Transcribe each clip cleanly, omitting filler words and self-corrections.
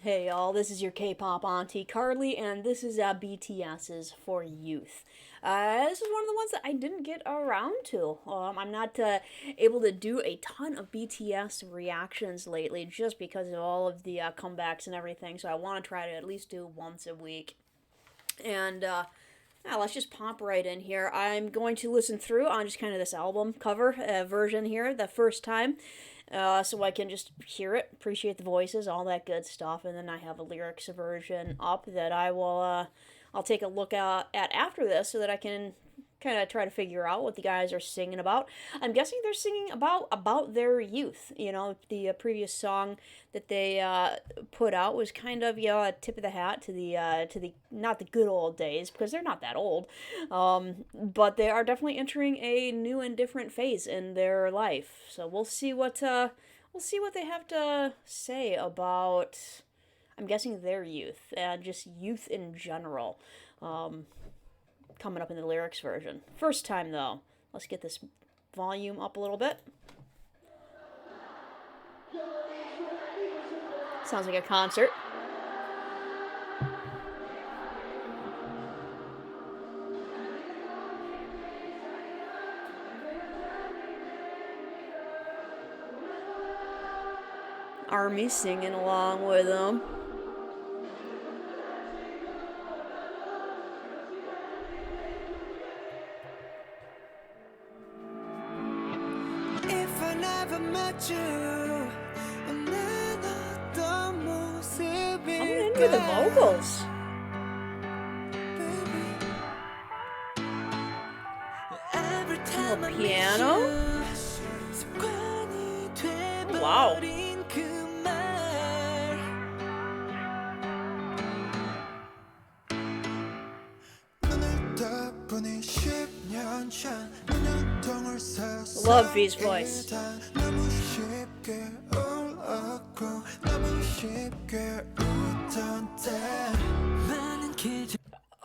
Hey y'all, this is your K-pop auntie Carly, and this is BTS's For Youth. This is one of the ones that I didn't get around to. I'm not able to do a ton of BTS reactions lately just because of all of the comebacks and everything, so I want to try to at least do once a week. And yeah, let's just pop right in here. I'm going to listen through on just kind of this album cover version here the first time, so I can just hear it, appreciate the voices, all that good stuff, and then I have a lyrics version up that I'll take a look at after this so that I can kind of try to figure out what the guys are singing about. I'm guessing they're singing about their youth. You know, the previous song that they put out was kind of a tip of the hat to the not the good old days because they're not that old, but they are definitely entering a new and different phase in their life. So we'll see what they have to say about. I'm guessing their youth and just youth in general. Coming up in the lyrics version. First time though. Let's get this volume up a little bit. Sounds like a concert. Army singing along with them. Coming in with the vocals. Little piano. Wow. Love V's voice.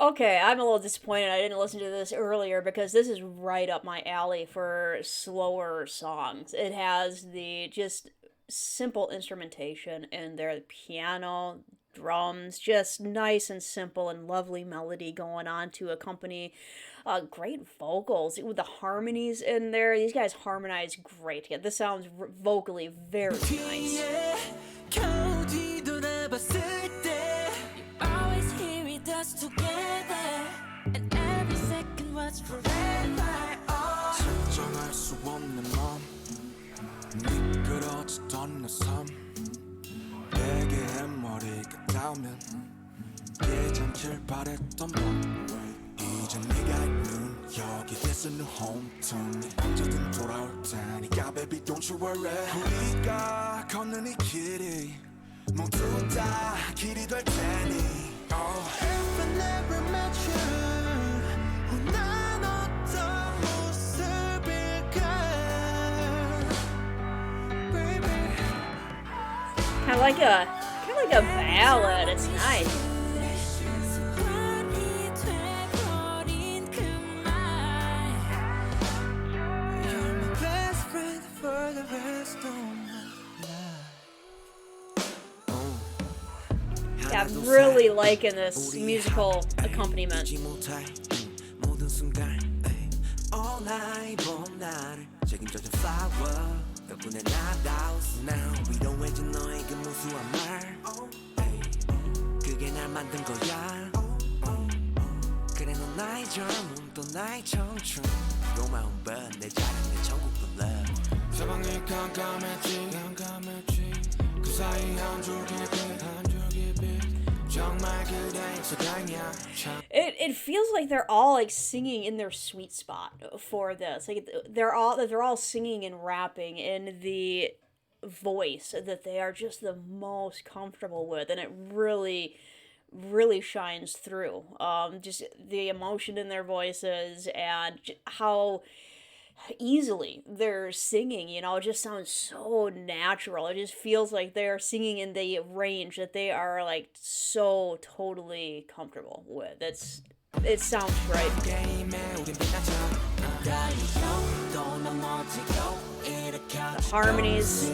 Okay, I'm a little disappointed I didn't listen to this earlier because this is right up my alley for slower songs. It has the just simple instrumentation in there, the piano, drums, just nice and simple and lovely melody going on to accompany great vocals with the harmonies in there. These guys harmonize great. Yeah, this sounds vocally very nice. 이제 네가 있는 여기 This a new home to me 언제든 돌아올 테니까 baby don't you worry 우리가 걷는 이 길이 모두 다 길이 될 테니 If I never met you 난 어떤 모습일까 Baby Kinda like a ballad, it's nice. Yeah, I'm really liking this musical accompaniment. It feels like they're all like singing in their sweet spot for this. Like they're all singing and rapping in the voice that they are just the most comfortable with, and it really shines through. Just the emotion in their voices and how easily they're singing, you know, it just sounds so natural. It just feels like they're singing in the range that they are like so totally comfortable with. It sounds right. The harmonies.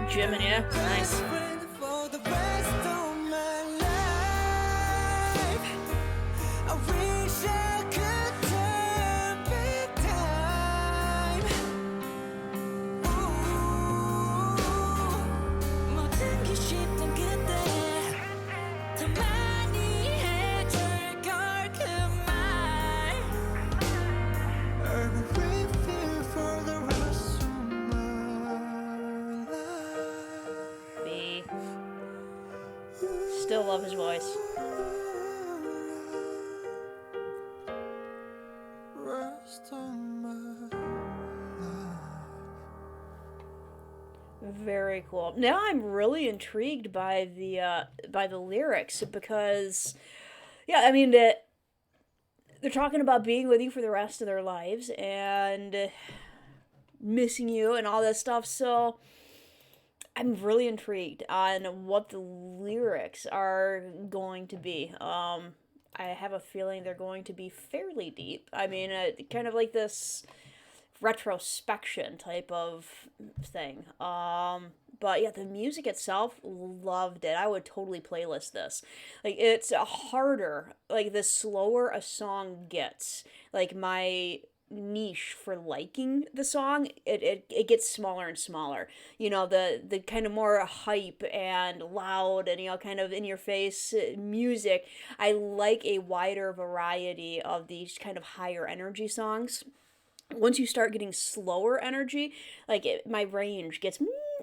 Jim, yeah, nice. B. Still love his voice. Very cool. Now I'm really intrigued by the lyrics because, yeah, I mean they're talking about being with you for the rest of their lives and missing you and all this stuff. So I'm really intrigued on what the lyrics are going to be. I have a feeling they're going to be fairly deep. I mean, kind of like this retrospection type of thing. But yeah, the music itself, loved it. I would totally playlist this. Like, it's harder, like, the slower a song gets, like, my niche for liking the song, it gets smaller and smaller. The kind of more hype and loud and, kind of in your face music. I like a wider variety of these kind of higher energy songs. Once you start getting slower energy, like my range gets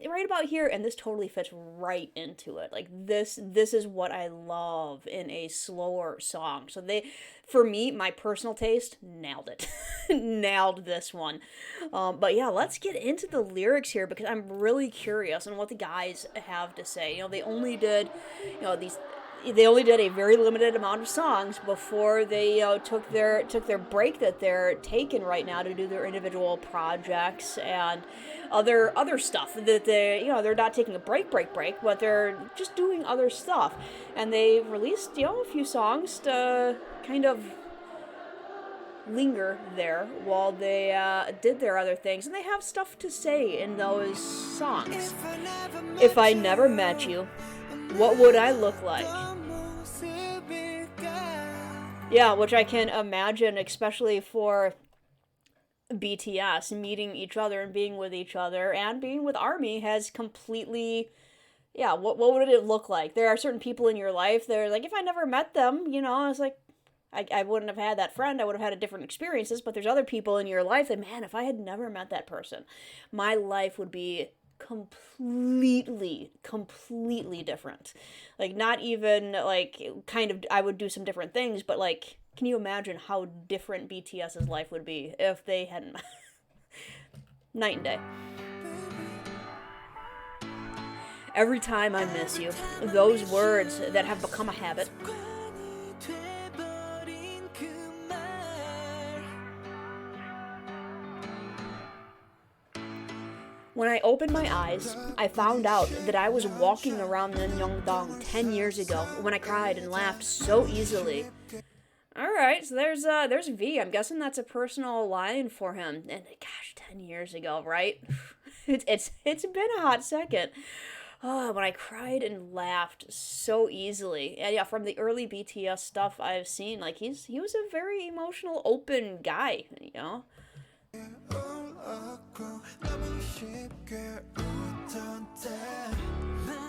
right about here, and this totally fits right into it. Like this is what I love in a slower song. So for me, my personal taste, nailed it. Nailed this one. But yeah, let's get into the lyrics here because I'm really curious on what the guys have to say. They only did, they only did a very limited amount of songs before they took their break that they're taking right now to do their individual projects and other stuff that they're not taking a break, but they're just doing other stuff. And they released a few songs to kind of linger there while they did their other things, and they have stuff to say in those songs. If I never met you, what would I look like? Yeah, which I can imagine, especially for BTS, meeting each other and being with each other and being with ARMY has completely, yeah, what would it look like? There are certain people in your life that are like, if I never met them, it's like, I wouldn't have had that friend, I would have had a different experiences, but there's other people in your life that, man, if I had never met that person, my life would be completely different. Like, not even, like, kind of, I would do some different things, but, like, can you imagine how different BTS's life would be if they hadn't night and day. Every time I miss you, those words that have become a habit. When I opened my eyes, I found out that I was walking around Myeongdong 10 years ago when I cried and laughed so easily. Alright, so there's V. I'm guessing that's a personal line for him. And gosh, 10 years ago, right? It's been a hot second. Oh, when I cried and laughed so easily. And yeah, from the early BTS stuff I've seen, like he was a very emotional, open guy,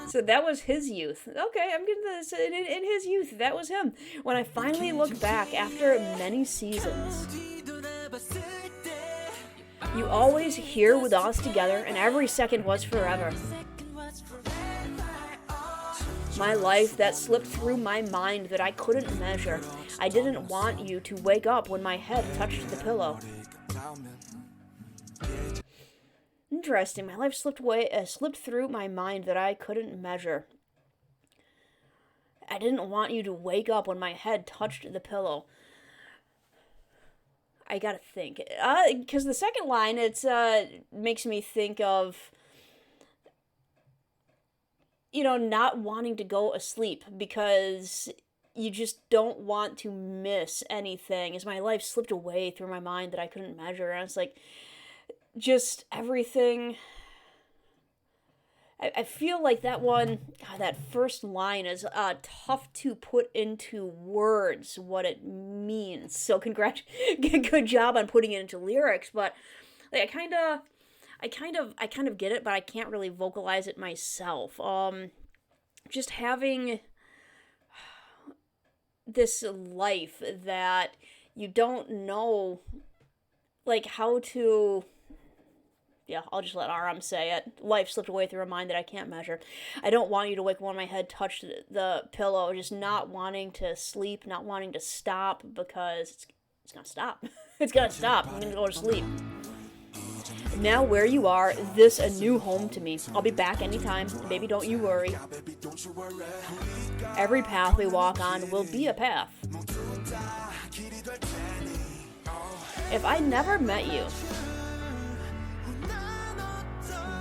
So that was his youth. Okay, I'm getting this. In his youth, that was him. When I finally look back after many seasons, you always here with us together, and every second was forever. My life that slipped through my mind that I couldn't measure. I didn't want you to wake up when my head touched the pillow. Interesting. My life slipped through my mind that I couldn't measure. I didn't want you to wake up when my head touched the pillow. I gotta think. Because the second line, makes me think of, not wanting to go asleep because you just don't want to miss anything. As my life slipped away through my mind that I couldn't measure, and it's like, just everything. I feel like that one, God, that first line is tough to put into words what it means. So good job on putting it into lyrics. But like, I kind of get it, but I can't really vocalize it myself. Just having this life that you don't know, like, how to. Yeah, I'll just let RM say it. Life slipped away through a mind that I can't measure. I don't want you to wake up when my head touched the pillow, just not wanting to sleep, not wanting to stop, because it's gonna stop. It's gonna stop. I'm gonna go to sleep. Now where you are, this a new home to me. I'll be back anytime. Baby, don't you worry. Every path we walk on will be a path. If I never met you,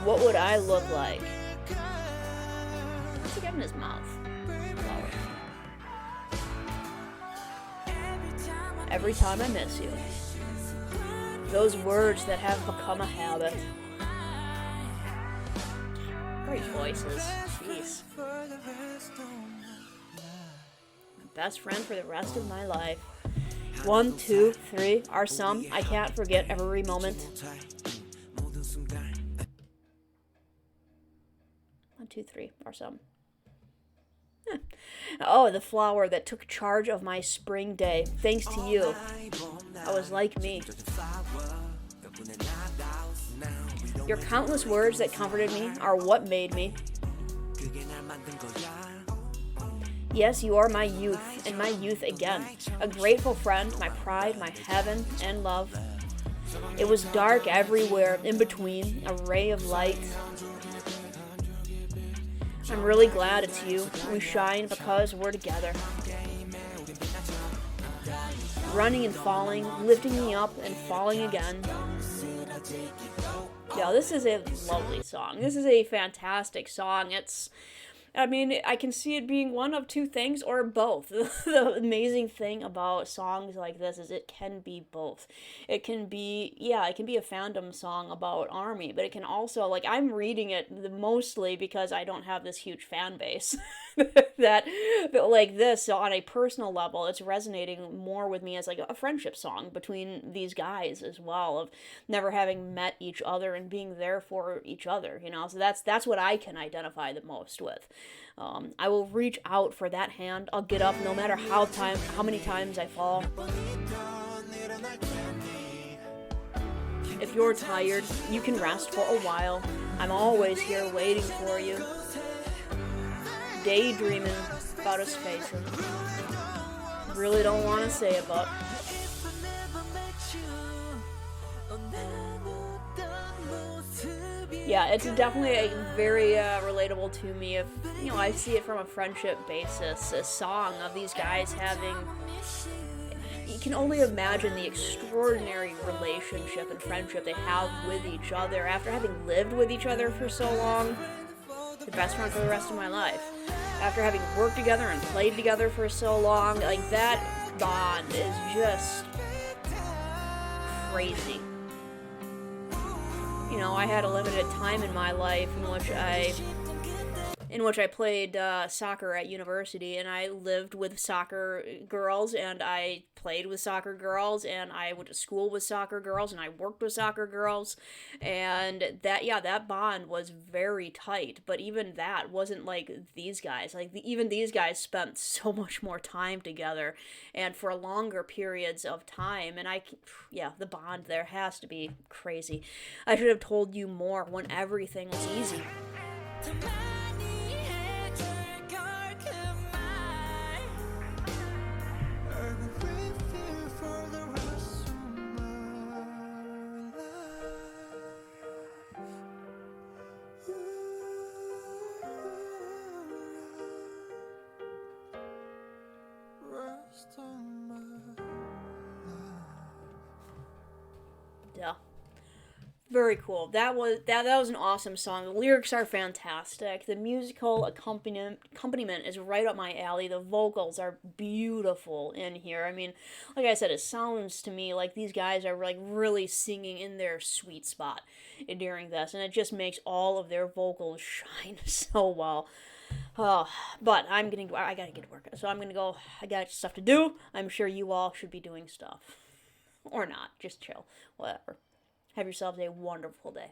what would I look like? What's he got in his mouth? Flower. Every time I miss you. Those words that have become a habit. Great voices. Jeez. My best friend for the rest of my life. 1, 2, 3 are some I can't forget every moment. 1, 2, 3 are some. Oh, the flower that took charge of my spring day. Thanks to you, I was like me. Your countless words that comforted me are what made me. Yes, you are my youth, and my youth again. A grateful friend, my pride, my heaven, and love. It was dark everywhere, in between, a ray of light. I'm really glad it's you. We shine because we're together. Running and falling, lifting me up and falling again. Yeah, this is a lovely song. This is a fantastic song. I can see it being one of two things or both. The amazing thing about songs like this is it can be both. It can be a fandom song about ARMY, but it can also, like, I'm reading it mostly because I don't have this huge fan base that like this. So on a personal level, it's resonating more with me as like a friendship song between these guys as well, of never having met each other and being there for each other, so that's what I can identify the most with. I will reach out for that hand. I'll get up no matter how many times I fall. If you're tired, you can rest for a while. I'm always here waiting for you. Daydreaming about us facing. Really don't want to say it, but yeah, it's definitely very relatable to me. If I see it from a friendship basis, a song of these guys having. You can only imagine the extraordinary relationship and friendship they have with each other after having lived with each other for so long. The best friend for the rest of my life. After having worked together and played together for so long, like, that bond is just crazy. I had a limited time in my life in which I played soccer at university, and I lived with soccer girls, and I played with soccer girls, and I went to school with soccer girls, and I worked with soccer girls, and that bond was very tight. But even that wasn't like these guys. Even these guys spent so much more time together, and for longer periods of time, and the bond there has to be crazy. I should have told you more when everything was easy. Yeah. Very cool. That was an awesome song. The lyrics are fantastic. The musical accompaniment is right up my alley. The vocals are beautiful in here. I mean, like I said, it sounds to me like these guys are like really singing in their sweet spot during this, and it just makes all of their vocals shine so well. Oh, but I'm gonna. I gotta get to work, so I'm gonna go. I got stuff to do. I'm sure you all should be doing stuff, or not. Just chill. Whatever. Have yourselves a wonderful day.